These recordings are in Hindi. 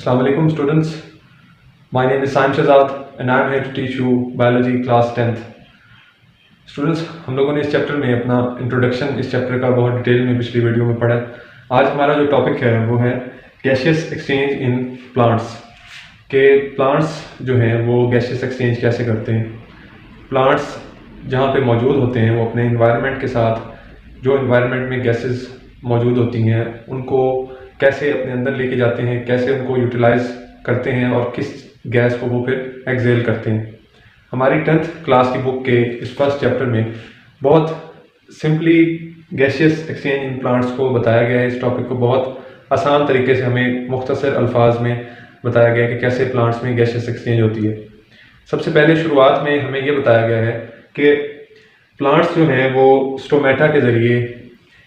Assalamu alaikum students. My name is Saim Shahzad and I am here to teach you biology class 10th. Students, हम लोगों ने इस चैप्टर में अपना इंट्रोडक्शन इस चैप्टर का बहुत डिटेल में पिछली वीडियो में पढ़ा। आज हमारा जो टॉपिक है वो है गैसियस एक्सचेंज इन प्लांट्स। के प्लांट्स जो हैं वो गैसियस एक्सचेंज कैसे करते हैं। प्लांट्स जहाँ पे मौजूद होते हैं वो अपने इन्वायरमेंट के साथ जो इन्वायरमेंट में गैसेस मौजूद होती हैं उनको कैसे अपने अंदर लेके जाते हैं, कैसे उनको यूटिलाइज करते हैं और किस गैस को वो फिर एक्सेल करते हैं। हमारी 10th क्लास की बुक के इस फर्स्ट चैप्टर में बहुत simply gaseous exchange in plants को बताया गया है। इस टॉपिक को बहुत आसान तरीके से हमें मुख्तसर अल्फाज में बताया गया है कि कैसे प्लांट्स में गैसियस एक्सचेंज होती है। सबसे पहले शुरुआत में हमें ये बताया गया है कि प्लांट्स जो हैं वो स्टोमेटा के ज़रिए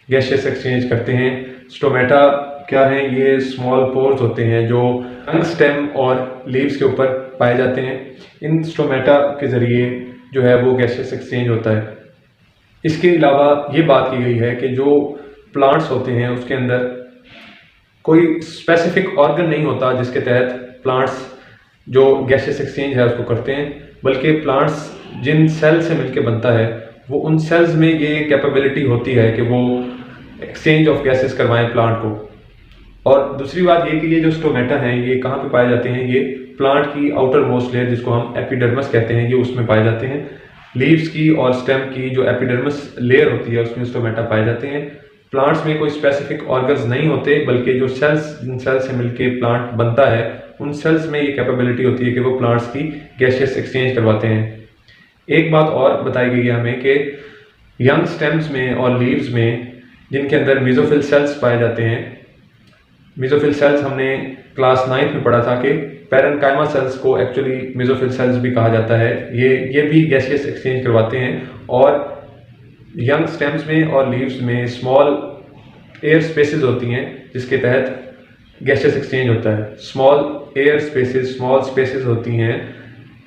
गैसियस एक्सचेंज करते हैं। स्टोमेटा क्या है? ये स्मॉल पोर्स होते हैं जो स्टेम और लीव्स के ऊपर पाए जाते हैं। इन स्टोमेटा के ज़रिए जो है वो गैसियस एक्सचेंज होता है। इसके अलावा ये बात की गई है कि जो प्लांट्स होते हैं उसके अंदर कोई स्पेसिफिक ऑर्गन नहीं होता जिसके तहत प्लांट्स जो गैसियस एक्सचेंज है उसको करते हैं, बल्कि प्लांट्स जिन सेल से मिलकर बनता है वो उन सेल्स में ये कैपेबिलिटी होती है कि वो एक्सचेंज ऑफ गैसेस करवाएं प्लांट को। और दूसरी बात ये कि ये जो स्टोमेटा हैं ये कहाँ पे पाए जाते हैं? ये प्लांट की आउटर मोस्ट लेयर जिसको हम एपिडर्मिस कहते हैं ये उसमें पाए जाते हैं। लीव्स की और स्टेम की जो एपिडर्मिस लेयर होती है उसमें स्टोमेटा पाए जाते हैं। प्लांट्स में कोई स्पेसिफिक ऑर्गन्स नहीं होते, बल्कि जो सेल्स जिन सेल्स से मिलके प्लांट बनता है उन सेल्स में ये कैपेबिलिटी होती है कि वो प्लांट्स की गैसियस एक्सचेंज करवाते हैं। एक बात और बताई गई है हमें कि यंग स्टेम्स में और लीव्स में जिनके अंदर मेसोफिल सेल्स पाए जाते हैं, मेसोफिल सेल्स हमने क्लास 9th में पढ़ा था कि पैरेन्काइमा सेल्स को एक्चुअली मेसोफिल सेल्स भी कहा जाता है। ये भी गैसियस एक्सचेंज करवाते हैं। और यंग स्टेम्स में और लीव्स में स्मॉल एयर स्पेसेस होती हैं जिसके तहत गैसियस एक्सचेंज होता है। Small air spaces, small spaces होती हैं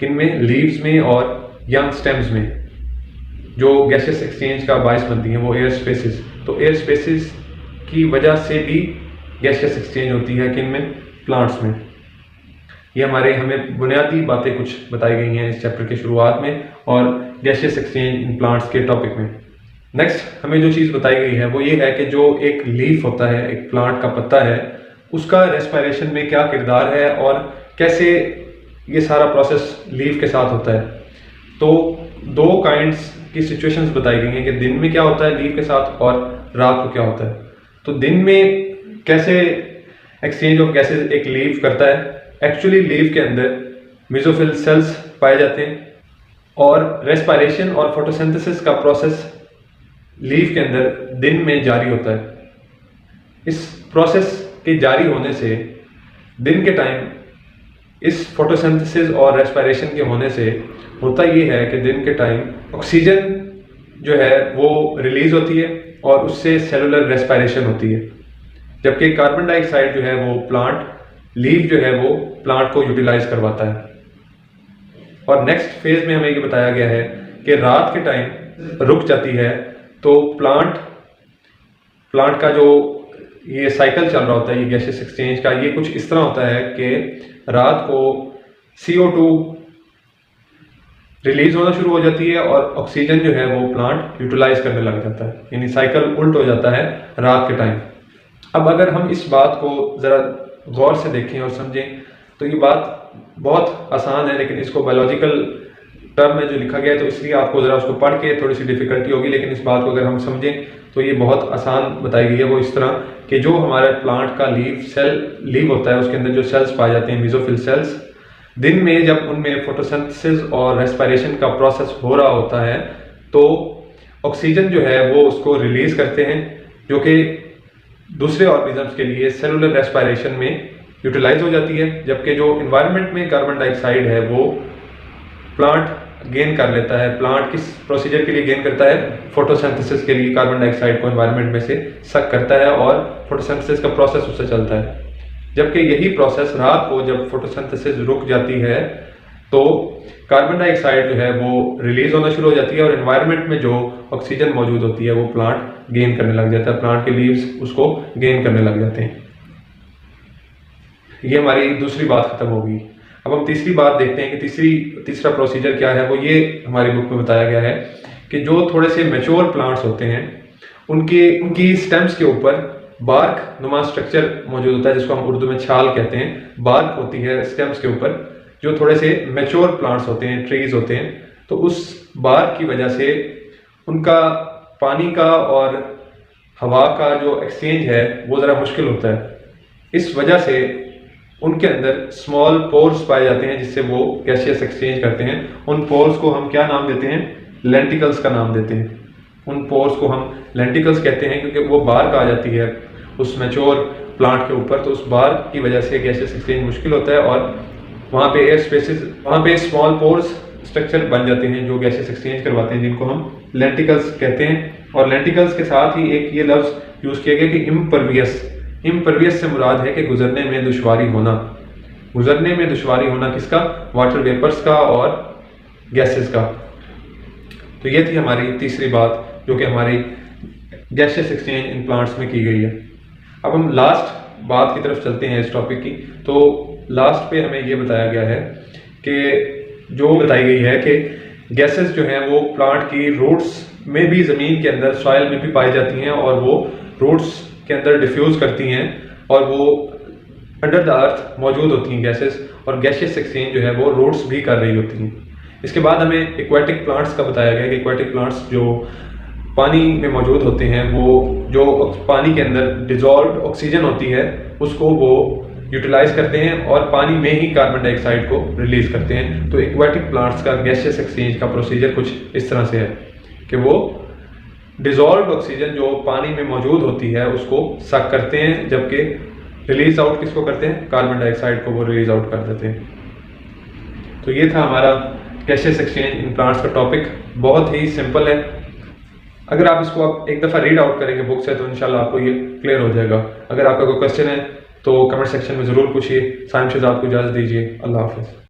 किन में? लीव्स में और यंग स्टेम्स में जो गैसियस एक्सचेंज का बायस बनती हैं वो एयर स्पेसेस। तो एयर स्पेसेस की वजह से भी गैसियस एक्सचेंज होती है किन में? प्लांट्स में। ये हमें बुनियादी बातें कुछ बताई गई हैं इस चैप्टर के शुरुआत में और गैसियस एक्सचेंज इन प्लांट्स के टॉपिक में। नेक्स्ट हमें जो चीज़ बताई गई है वो ये है कि जो एक लीफ होता है, एक प्लांट का पत्ता है, उसका रेस्पिरेशन में क्या किरदार है और कैसे ये सारा प्रोसेस लीफ के साथ होता है। तो दो काइंड्स की सिचुएशंस बताई गई हैं कि दिन में क्या होता है लीफ के साथ और रात को क्या होता है। तो दिन में कैसे एक्सचेंज ऑफ गैसेस एक लीफ करता है? एक्चुअली लीफ के अंदर मेसोफिल सेल्स पाए जाते हैं और रेस्पिरेशन और फोटोसिंथेसिस का प्रोसेस लीफ के अंदर दिन में जारी होता है। इस प्रोसेस के जारी होने से दिन के टाइम इस फोटोसिंथेसिस और रेस्पिरेशन के होने से होता ये है कि दिन के टाइम ऑक्सीजन जो है वो रिलीज होती है और उससे सेलुलर रेस्पिरेशन होती है, जबकि कार्बन डाइऑक्साइड जो है वो लीफ जो है वो प्लांट को यूटिलाइज करवाता है। और नेक्स्ट फेज में हमें ये बताया गया है कि रात के टाइम रुक जाती है तो प्लांट का जो ये साइकिल चल रहा होता है ये गैसियस एक्सचेंज का, ये कुछ इस तरह होता है कि रात को CO2 रिलीज होना शुरू हो जाती है और ऑक्सीजन जो है वो प्लांट यूटिलाइज करने लग जाता है, यानी साइकिल उल्ट हो जाता है रात के टाइम। अब अगर हम इस बात को ज़रा गौर से देखें और समझें तो ये बात बहुत आसान है, लेकिन इसको बायोलॉजिकल टर्म में जो लिखा गया है तो इसलिए आपको ज़रा उसको पढ़ के थोड़ी सी डिफ़िकल्टी होगी, लेकिन इस बात को अगर हम समझें तो ये बहुत आसान बताई गई है। वो इस तरह कि जो हमारे प्लांट का लीफ होता है उसके अंदर जो सेल्स पाए जाते हैं मेसोफिल सेल्स, दिन में जब उनमें फोटोसिंथेसिस और रेस्पिरेशन का प्रोसेस हो रहा होता है तो ऑक्सीजन जो है वो उसको रिलीज करते हैं, जो कि दूसरे ऑर्गेनिजम्स के लिए सेलुलर रेस्पिरेशन में यूटिलाइज हो जाती है, जबकि जो इन्वायरमेंट में कार्बन डाइऑक्साइड है वो प्लांट गेन कर लेता है। प्लांट किस प्रोसीजर के लिए गेन करता है? फोटोसिंथेसिस के लिए कार्बन डाइऑक्साइड को इन्वायरमेंट में से सक करता है और फोटोसिंथेसिस का प्रोसेस उससे चलता है। जबकि यही प्रोसेस रात को जब फोटोसिंथेसिस रुक जाती है तो कार्बन डाइऑक्साइड जो है वो रिलीज होना शुरू हो जाती है और एनवायरनमेंट में जो ऑक्सीजन मौजूद होती है वो प्लांट गेन करने लग जाता है, प्लांट के लीव्स उसको गेन करने लग जाते हैं। ये हमारी दूसरी बात खत्म होगी। अब हम तीसरी बात देखते हैं कि तीसरा प्रोसीजर क्या है। वो ये हमारी बुक में बताया गया है कि जो थोड़े से मैच्योर प्लांट्स होते हैं उनकी स्टेम्स के ऊपर बार्क नुमा स्ट्रक्चर मौजूद होता है, जिसको हम उर्दू में छाल कहते हैं। बार्क होती है स्टेम्स के ऊपर। जो थोड़े से मैच्योर प्लांट्स होते हैं, ट्रीज होते हैं, तो उस बार्क की वजह से उनका पानी का और हवा का जो एक्सचेंज है वो ज़रा मुश्किल होता है। इस वजह से उनके अंदर स्मॉल पोर्स पाए जाते हैं जिससे वो गैसियस एक्सचेंज करते हैं। उन पोर्स को हम क्या नाम देते हैं? लेंटिकल्स का नाम देते हैं। उन पोर्स को हम लेंटिकल्स कहते हैं क्योंकि वो बार्क आ जाती है उस मैच्योर प्लांट के ऊपर, तो उस बार्क की वजह से गैसियस एक्सचेंज मुश्किल होता है और वहाँ पे एयर स्पेसेस, वहाँ पे स्मॉल पोर्स स्ट्रक्चर बन जाते हैं जो गैसेस एक्सचेंज करवाते हैं, जिनको हम लेंटिकल्स कहते हैं। और लेंटिकल्स के साथ ही एक ये लफ्ज़ यूज़ किया गया कि इम्परवियस। इम्परवियस से मुराद है कि गुजरने में दुश्वारी होना। गुजरने में दुश्वारी होना किसका? वाटर वेपर्स का और गैसेस का। तो ये थी हमारी तीसरी बात जो कि हमारी गैसियस एक्सचेंज इन प्लांट्स में की गई है। अब हम लास्ट बात की तरफ चलते हैं इस टॉपिक की। तो लास्ट पे हमें ये बताया गया है कि जो बताई गई है कि गैसेस जो हैं वो प्लांट की रूट्स में भी, ज़मीन के अंदर सॉइल में भी पाई जाती हैं और वो रूट्स के अंदर डिफ्यूज़ करती हैं और वो अंडर द अर्थ मौजूद होती हैं गैसेस, और गैसियस एक्सचेंज जो है वो रूट्स भी कर रही होती हैं। इसके बाद हमें एक्वेटिक प्लांट्स का बताया गया कि एक्वेटिक प्लांट्स जो पानी में मौजूद होते हैं, वो जो पानी के अंदर डिजॉल्व ऑक्सीजन होती है उसको वो यूटिलाइज करते हैं और पानी में ही कार्बन डाइऑक्साइड को रिलीज करते हैं। तो एक्वेटिक प्लांट्स का गैसियस एक्सचेंज का प्रोसीजर कुछ इस तरह से है कि वो डिजॉल्व ऑक्सीजन जो पानी में मौजूद होती है उसको सक करते हैं, जबकि रिलीज आउट किसको करते हैं? कार्बन डाइऑक्साइड को वो रिलीज आउट कर देते हैं। तो ये था हमारा गैसियस एक्सचेंज इन प्लांट्स का टॉपिक। बहुत ही सिंपल है। अगर आप इसको आप एक दफ़ा रीड आउट करेंगे बुक से तो इंशाल्लाह आपको ये क्लियर हो जाएगा। अगर आपका कोई क्वेश्चन है तो कमेंट सेक्शन में ज़रूर पूछिए। साइम शहजाद को इजाज़त दीजिए। अल्लाह हाफ़िज़।